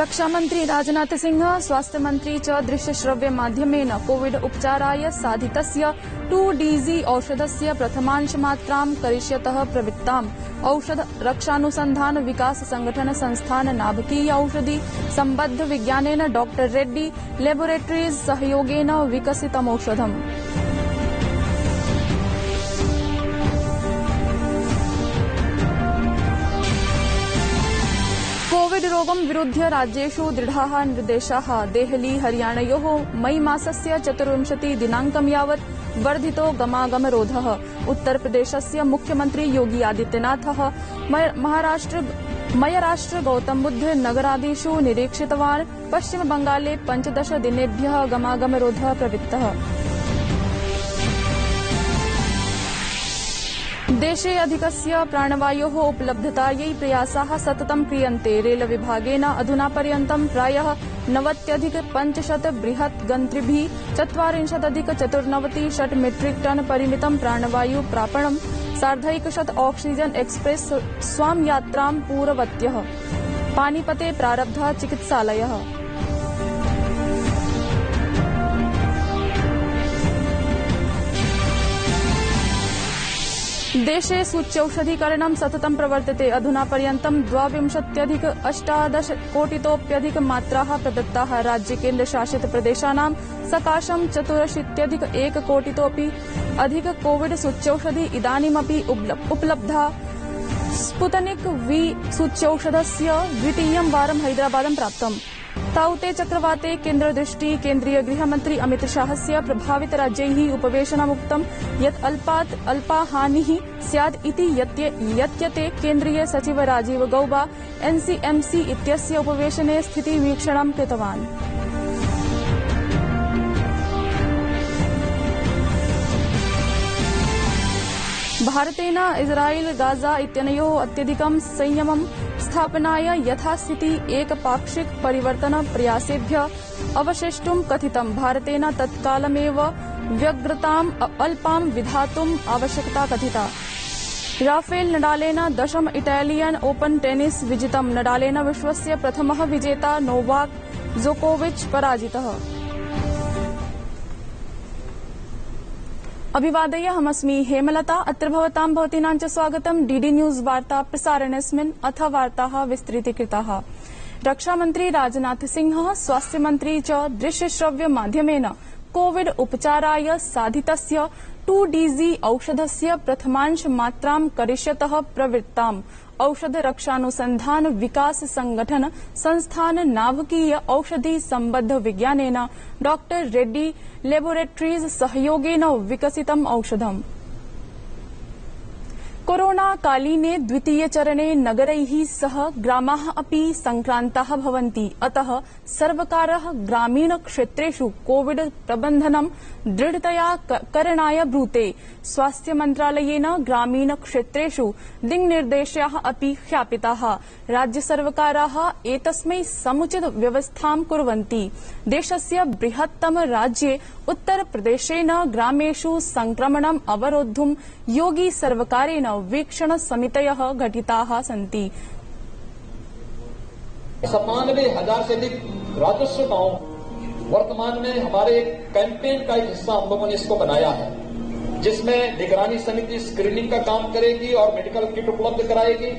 रक्षामंत्री राजनाथ सिंह स्वास्थ्य मंत्री च दृश्यश्रव्य माध्यमेन कोविड उपचाराय साधितस्य 2DZ औषधस्य प्रथमांशमात्रां करिष्यतः प्रवृत्ताम् औषध रक्षानुसंधान विकास संगठन संस्थान नाभकीय औषधि संबद्ध विज्ञानेन डॉक्टर रेड्डी लैबोरेटरीज सहयोगेन विकसितमौषधम्। कोविड रोगं विरुध्य राज्येषु दृढाः निर्देशाः। देहली हरियाणयोः मई मासस्य 24 दिनाङ्कं यावत् वर्धितो गमागमरोधः। उत्तरप्रदेशस्य मुख्यमन्त्री योगी आदित्यनाथः महाराष्ट्र गौतम बुद्ध नगरादिषु निरीक्षितवान्। पश्चिमबंगाले 15 दिनेभ्यः गमागमरोधः प्रवृत्तः। देशे अधिकस्य प्राणवायोः उपलब्धतायै प्रयासाः सततं क्रियन्ते। रेलविभागेन अधुना पर्यन्तं प्रायः 90,500 बृहत् गन्तृभिः 40,494 मेट्रिक टन परिमितं प्राणवायु प्रापणम्। 150 ऑक्सीजन एक्सप्रेस स्वां यात्रां पूरवत्यः। पानीपते प्रारब्धः चिकित्सालयः। देशे सूच्यौषधीकरणं सततं प्रवर्तते। अधुना पर्यन्तं 22,018 कोटितोप्यधिक मात्राः प्रदत्ताः। राज्य केन्द्रशासित प्रदेशानां सकाशं 84,1 कोटितोपि अधिक कोविड सूच्यौषधि इदानीमपि उपलब्धा। स्पुतनिक V सूच्यौषधस्य द्वितीयं वारं हैदराबादं प्राप्तम्। ताऊते चक्रवाते केन्द्रदृष्टि। केन्द्रीय गृहमन्त्री अमितशाहस्य प्रभावित राज्यैः उपवेशनमुक्तं यत् अल्पा हानिः स्यात् इति यत्यते। केन्द्रीय सचिव राजीव गौबा NCMC इत्यस्य उपवेशने स्थितिवीक्षणं कृतवान्। भारतेन इस्राइल गाजा इत्यनयोः अत्यधिकं संयमं स्थापनाय यथास्थिति एकपाक्षिक परिवर्तन प्रयासेभ्यः अवशिष्टुं कथितं। भारतेन तत्कालमेव व्यग्रताम् अल्पां विधातुम् आवश्यकता कथिता। राफेल नडालेन 10 इटालियन ओपन टेनिस विजितम्। नडालेन विश्वस्य प्रथमः विजेता नोवाक जोकोविच पराजितः। अभिवादय हमस्मि हेमलता। अत्र भवतीनां च स्वागतं डीडी न्यूज वार्ता प्रसारणेऽस्मिन्। अथ वार्ताः विस्तृतीकृताः। रक्षामन्त्री राजनाथ सिंह स्वास्थ्यमन्त्री च दृश्यश्रव्य माध्यमेन कोविड उपचाराय साधितस्य 2DZ औषधस्य प्रथमांश मात्रां करिष्यतः प्रवृत्ताम् औषध रक्षानुसंधान विकास संगठन संस्थान नाभकीय औषधि संबद्ध विज्ञानेन डॉक्टर रेड्डी लैबोरेटरीज सहयोगेन विकसितम् औषधम्। कोरोना कालीने द्वितीय चरणे नगरैः सह ग्रामाः अपि संक्रान्ताः भवन्ति। अतः सर्वकारः ग्रामीण क्षेत्रेषु कोविड प्रबन्धनं दृढतया करणाय ब्रूते। स्वास्थ्य मन्त्रालयेन ग्रामीण क्षेत्रेषु दिङ्निर्देशाः अपि ख्यापिताः। राज्य सर्वकाराः एतस्मै समुचित व्यवस्थां कुर्वन्ति। देशस्य बृहत्तम राज्ये उत्तरप्रदेशेन ग्रामेषु संक्रमणम् अवरोद्धुं योगी सर्वकारेण वीक्षण समितयः गठिताः सन्ति। 97,000 से अधिक राजस्व गांव वर्तमान में हमारे कैंपेन का एक हिस्सा हम लोगों ने इसको बनाया है, जिसमें निगरानी समिति स्क्रीनिंग का काम करेगी और मेडिकल किट उपलब्ध कराएगी।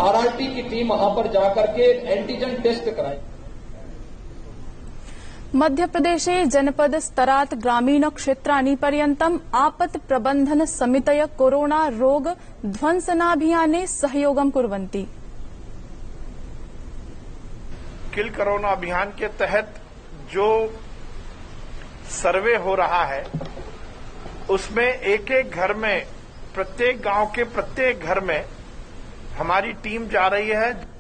RRT की टीम वहां पर जाकर के एंटीजन टेस्ट कराएगी। मध्यप्रदेशे जनपद स्तरात् ग्रामीण क्षेत्राणि पर्यन्तम् आपत् प्रबन्धन समितय कोरोना रोग ध्वंसनाभियाने सहयोगं कुर्वन्ति। किल कोरोना अभियान के तहत जो सर्वे हो रहा है उसमें एक एक घर में, प्रत्येक गांव के प्रत्येक घर में हमारी टीम जा रही है।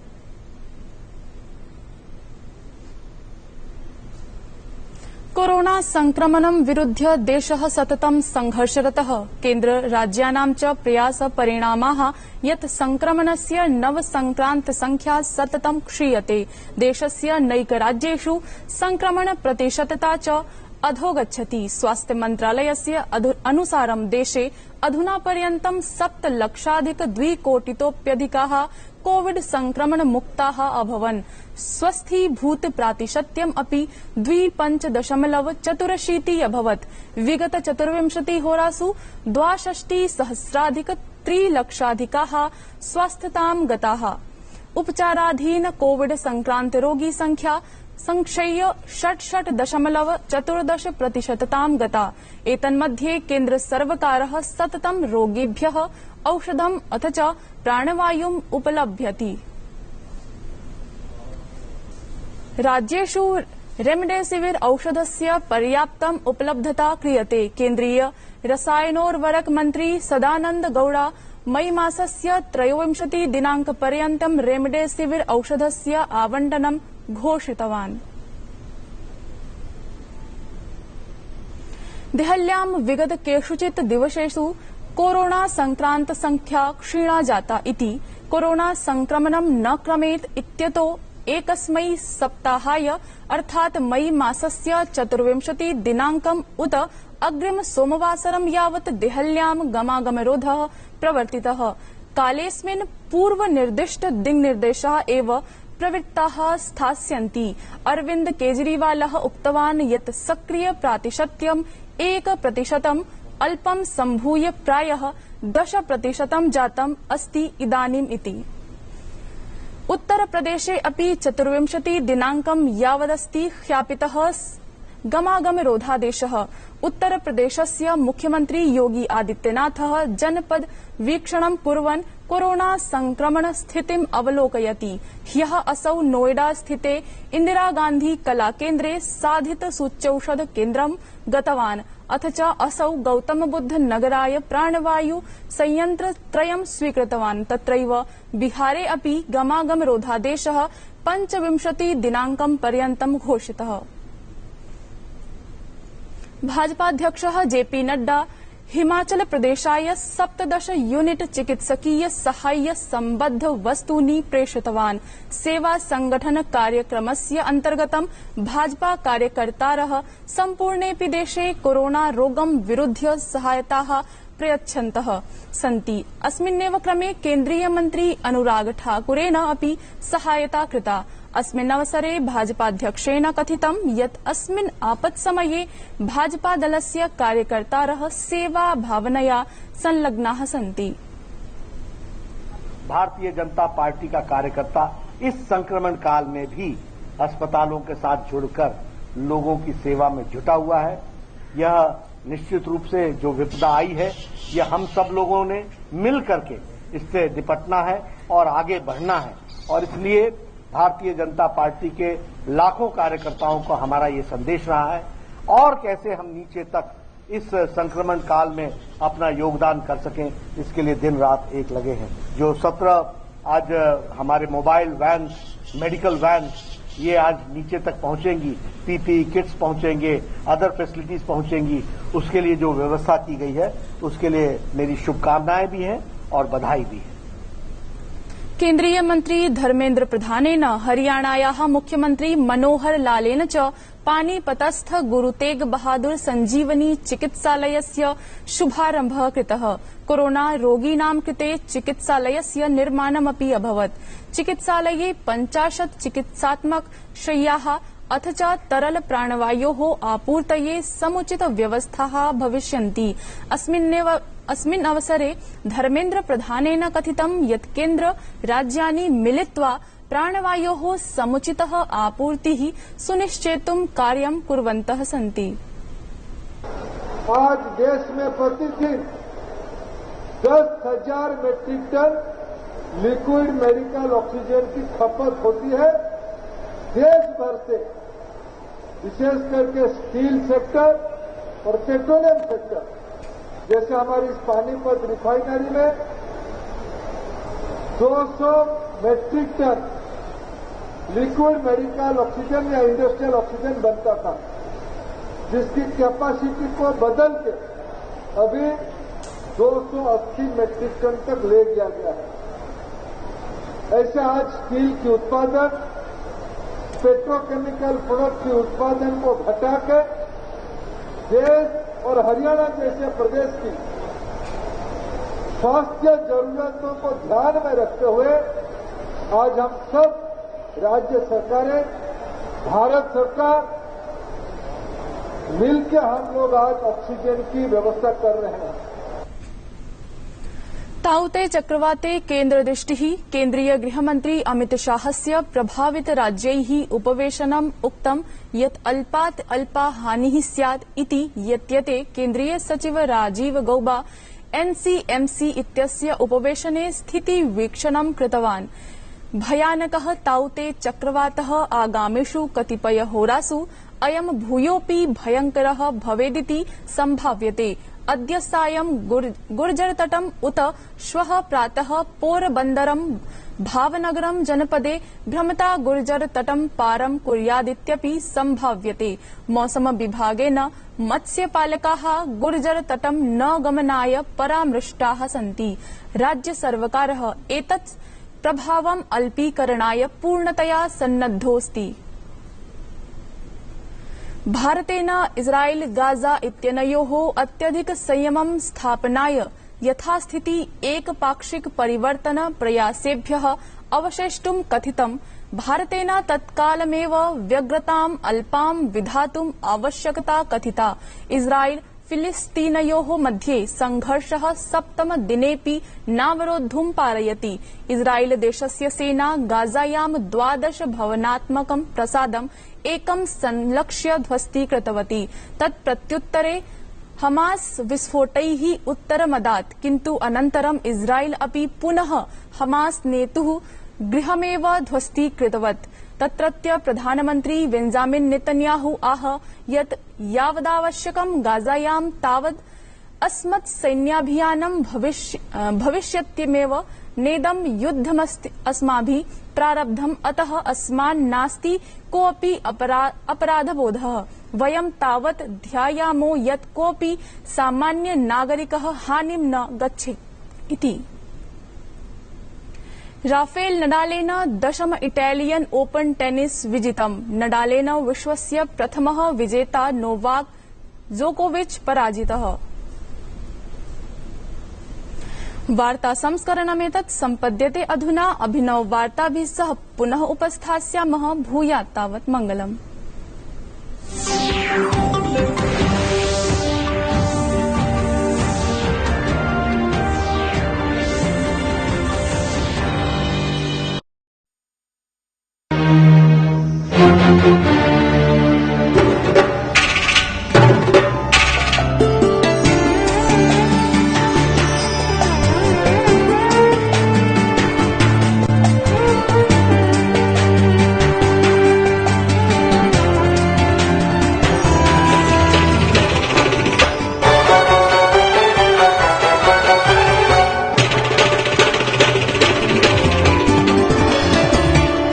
कोरोना संक्रमणं विरुध्य देशः सततं संघर्षरतः। केन्द्र राज्यानां च प्रयास परिणामाः यत् संक्रमणस्य नवसंक्रान्त संख्या सततं क्षीयते। देशस्य नैकराज्येषु संक्रमण प्रतिशतता च अधोगच्छति। स्वास्थ्य मन्त्रालयस्य अनुसारं देशे अधुना पर्यन्तं 7,00,000 कोटितोप्यधिकाः कोविड संक्रमण मुक्ताः अभवन्। स्वस्थीभूतप्रातिशत्यम् अपि 2.5% अभवत्। विगत 24 होरासु 62,000,300,000 स्वस्थतां गताः। उपचाराधीन कोविड संक्रांत रोगी संख्या संक्षय्य 66.14% गता। एतन्मध्ये केन्द्र सर्वकारः सततं रोगिभ्यः औषधम् अथ च प्राणवायुम् उपलभ्यति। राज्येषु रेमडेसिविर औषधस्य पर्याप्तम् उपलब्धता क्रियते। केन्द्रीय रसायनोर्वरक मन्त्री सदानंद गौड़ा मई मासस्य 23 दिनांकपर्यन्तं रेमडेसिविर औषधस्य आवंटनं घोषितवान्। देहल्यां विगत केषुचित् दिवसेषु कोरोना संक्रांत संख्या क्षीणा जाता इति कोरोना संक्रमणं न क्रमेत् इत्यतो एकस्मै सप्ताहाय अर्थात् मई मासस्य 24 दिनांकम् उत अग्रिम सोमवासरं यावत् देहल्यां गमागमरोधः प्रवर्तितः। कालेऽस्मिन् पूर्वनिर्दिष्ट दिङ्निर्देशाः एव प्रवृत्ताः स्थास्यन्ति। अरविन्द केजरीवालः उक्तवान् यत् सक्रिय प्रातिशत्यम् 1% अल्पं सम्भूय प्रायः 10% जातम् अस्ति इदानीम् इति। उत्तरप्रदेशे अपि 24 दिनांकं यावदस्ति ख्यापितः गमागमरोधादेशः। उत्तरप्रदेशस्य मुख्यमन्त्री योगी आदित्यनाथः जनपद वीक्षणं कुर्वन् कोरोना संक्रमण स्थितिम् अवलोकयति। ह्यः असौ नोएडा स्थिते इंदिरा गांधी कलाकेन्द्रे साधित सूच्यौषध केन्द्रं गतवान्। अथ च असौ गौतमबुद्ध नगराय प्राणवायु संयन्त्रत्रयं स्वीकृतवान्। तत्रैव बिहारे अपि गमागमरोधादेशः 25 दिनांकं पर्यन्तं घोषितः। भाजपाध्यक्षः जेपी नड्डा हिमाचल प्रदेशाय 17 यूनिट चिकित्सकीय साहाय्य सम्बद्ध वस्तूनि प्रेषितवान्। सेवा संगठन कार्यक्रमस्य अन्तर्गतं भाजपा कार्यकर्तारः सम्पूर्णेऽपि देशे कोरोना रोगं विरुध्य सहायताः प्रयच्छन्तः सन्ति। अस्मिन्नेव क्रमे केन्द्रीय मन्त्री अनुराग ठाकुरेण अपि सहायता कृता। अस्मिन्नवसरे भाजपाध्यक्षेण कथितं यत् अस्मिन् आपत्समये भाजपादलस्य कार्यकर्तारः सेवा भावनया संलग्नाः सन्ति। भारतीय जनता पार्टी का कार्यकर्ता इस संक्रमण काल में भी अस्पतालों के साथ जुड़कर लोगों की सेवा में जुटा हुआ है। यह निश्चित रूप से जो विपदा आई है, यह हम सब लोगों ने मिल करके इससे निपटना है और आगे बढ़ना है। और इसलिए भारतीय जनता पार्टी के लाखों कार्यकर्ताओं को हमारा ये संदेश रहा है और कैसे हम नीचे तक इस संक्रमण काल में अपना योगदान कर सकें, इसके लिए दिन रात एक लगे हैं। जो 17 आज हमारे मोबाइल वैन, मेडिकल वैन, ये आज नीचे तक पहुंचेंगी, पीपीई किट्स पहुंचेंगे, अदर फैसिलिटीज पहुंचेंगी, उसके लिए जो व्यवस्था की गई है उसके लिए मेरी शुभकामनाएं भी हैं और बधाई भी है। केन्द्रीय मन्त्री धर्मेन्द्र प्रधानेन हरियाणायाः मुख्यमन्त्री मनोहर लालेन च पानीपतस्थ गुरु तेग बहादुर संजीवनी चिकित्सालयस्य शुभारम्भः कृतः। कोरोना रोगीणां कृते चिकित्सालयस्य निर्माणमपि अभवत्। चिकित्सालये 50 चिकित्सात्मक शय्याः अथ च तरल प्राणवायोः आपूर्तये समुचित व्यवस्थाः भविष्यन्ति। अस्मिन् अवसरे धर्मेन्द्र प्रधानेन कथितं यत् केन्द्र राज्यानि मिलित्वा प्राणवायोः समुचितः आपूर्तिः सुनिश्चेतुं कार्यं कुर्वन्तः सन्ति। आज देश में प्रतिदिन 10,000 metric tonne liquid medical oxygen की खपत होती है। देश भर से विशेष करके स्टील सेक्टर और पेट्रोलियम सेक्टर, जैसे हमारी इस पानीपत रिफाइनरी में 200 metric tonne liquid medical oxygen या इंडस्ट्रियल ऑक्सीजन बनता था, जिसकी कैपेसिटी को बदल के अभी 280 मेट्रिक टन तक ले गया है। ऐसे आज स्टील की उत्पादन, पेट्रोकेमिकल प्रोडक्ट के उत्पादन को घटाकर देश और हरियाणा जैसे प्रदेश की स्वास्थ्य जरूरतों को ध्यान में रखते हुए आज हम सब राज्य सरकारें, भारत सरकार मिलकर हम लोग आज ऑक्सीजन की व्यवस्था कर रहे हैं। ताऊते चक्रवाते केन्द्रदृष्टिः केन्द्रीय गृहमन्त्री अमितशाहस्य प्रभावित राज्यैः उपवेशनम् उक्तं यत् अल्पात् अल्पा हानिः स्यात् इति यत्यते केन्द्रीय सचिव राजीव गौबा एनसीएमसी इत्यस्य उपवेशने स्थितिवीक्षणं कृतवान्। भयानकः ताऊते चक्रवातः आगामिषु कतिपयहोरासु अयं भूयोऽपि भयंकरः भवेदिति सम्भाव्यते। अद्य सायं गुर्जरतटम् उत श्वः प्रातः पोरबन्दरं भावनगरं जनपदे भ्रमता गुर्जरतटं पारं कुर्यादित्यपि सम्भाव्यते। मौसम विभागेन मत्स्यपालकाः गुर्जरतटं न गमनाय परामृष्टाः सन्ति। राज्य सर्वकारः एतत् प्रभावम् अल्पीकरणाय पूर्णतया सन्नद्धोऽस्ति। भारतेन इस्राएल गाजा इत्यनयोः अत्यधिक संयमं स्थापनाय यथास्थिति एकपाक्षिक परिवर्तन प्रयासेभ्यः अवशेष्टुं कथितम्। भारतेन तत्कालमेव व्यग्रताम् अल्पां विधातुम् आवश्यकता कथिता। इस्राएल फिलिस्तीनयोः मध्ये संघर्षः सप्तम दिनेऽपि नावरोद्धुं पारयति। इस्राएल देशस्य सेना गाजायां 12 भवनात्मकं प्रसादम् एकं संलक्ष्य ध्वस्तीकृतवती। तत्प्रत्युत्तरे हमास विस्फोटैः उत्तरमदात्, किन्तु अनन्तरं इस्राएल अपि पुनः हमास नेतुः गृहमेव ध्वस्तीकृतवत्। तत्रत्य प्रधानमन्त्री बेंजामिन नेतन्याहू आह यत् यावदावश्यकं गाजायां तावद् अस्मत् सैन्याभियानं भविष्यत्यमेव। नेदं युद्धमस्ति अस्माभिः प्रारब्धम्, अतः अस्मान् नास्ति कोऽपि अपराधबोधः। वयं तावत् ध्यायामो यत् कोऽपि सामान्य नागरिकः हानिं न गच्छेत् इति। राफेल नडालेन 10 इटालियन ओपन टेनिस विजितम्। नडालेन विश्वस्य प्रथमः विजेता नोवाक जोकोविच पराजितः। वार्ता संस्करणमेतत् सम्पद्यते अधुना। अभिनव वार्ताभिः सह पुनः उपस्थास्यामः। भूयात् तावत् मङ्गलम्।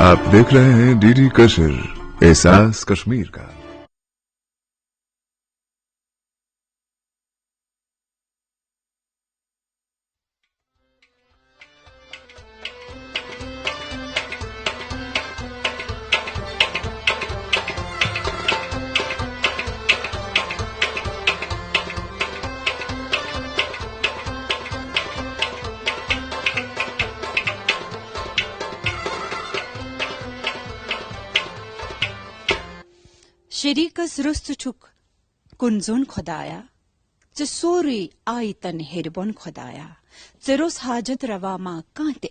आप देख रहे हैं डीडी कश्मीर, एहसास कश्मीर का। शरीकस रुस्त छुक कुंजोन खुदाया च सोरी आई तन हेरबोन खुदाया च रोस हाजत रवा मा कांत